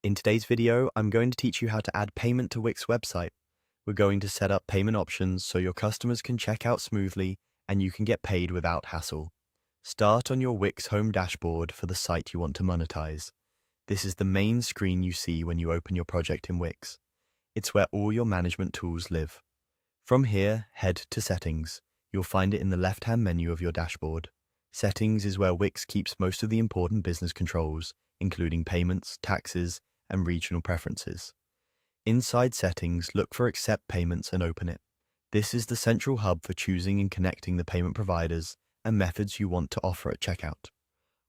In today's video, I'm going to teach you how to add payment to Wix website. We're going to set up payment options so your customers can check out smoothly and you can get paid without hassle. Start on your Wix home dashboard for the site you want to monetize. This is the main screen you see when you open your project in Wix. It's where all your management tools live. From here, head to Settings. You'll find it in the left-hand menu of your dashboard. Settings is where Wix keeps most of the important business controls, including payments, taxes, and regional preferences. Inside Settings, look for Accept Payments and open it. This is the central hub for choosing and connecting the payment providers and methods you want to offer at checkout.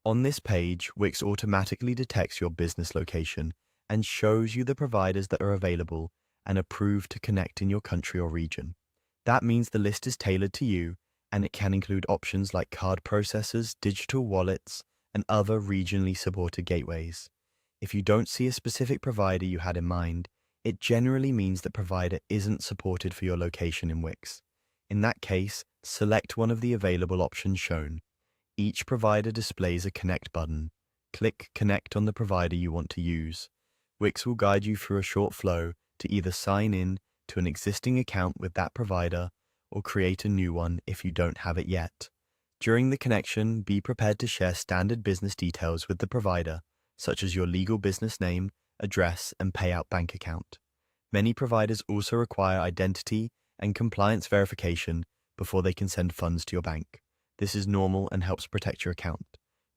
On this page, Wix automatically detects your business location and shows you the providers that are available and approved to connect in your country or region. That means the list is tailored to you, and it can include options like card processors, digital wallets, and other regionally supported gateways. If you don't see a specific provider you had in mind, it generally means the provider isn't supported for your location in Wix. In that case, select one of the available options shown. Each provider displays a Connect button. Click Connect on the provider you want to use. Wix will guide you through a short flow to either sign in to an existing account with that provider or create a new one if you don't have it yet. During the connection, be prepared to share standard business details with the provider, such as your legal business name, address, and payout bank account. Many providers also require identity and compliance verification before they can send funds to your bank. This is normal and helps protect your account.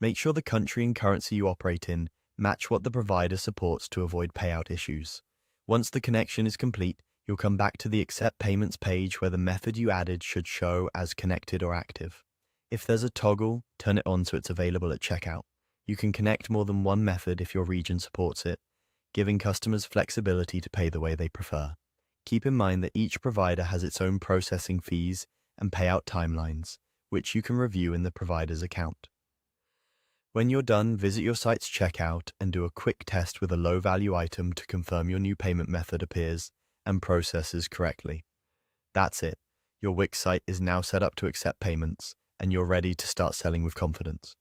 Make sure the country and currency you operate in match what the provider supports to avoid payout issues. Once the connection is complete, you'll come back to the Accept Payments page where the method you added should show as connected or active. If there's a toggle, turn it on so it's available at checkout. You can connect more than one method if your region supports it, giving customers flexibility to pay the way they prefer. Keep in mind that each provider has its own processing fees and payout timelines, which you can review in the provider's account. When you're done, visit your site's checkout and do a quick test with a low-value item to confirm your new payment method appears and processes correctly. That's it. Your Wix site is now set up to accept payments, and you're ready to start selling with confidence.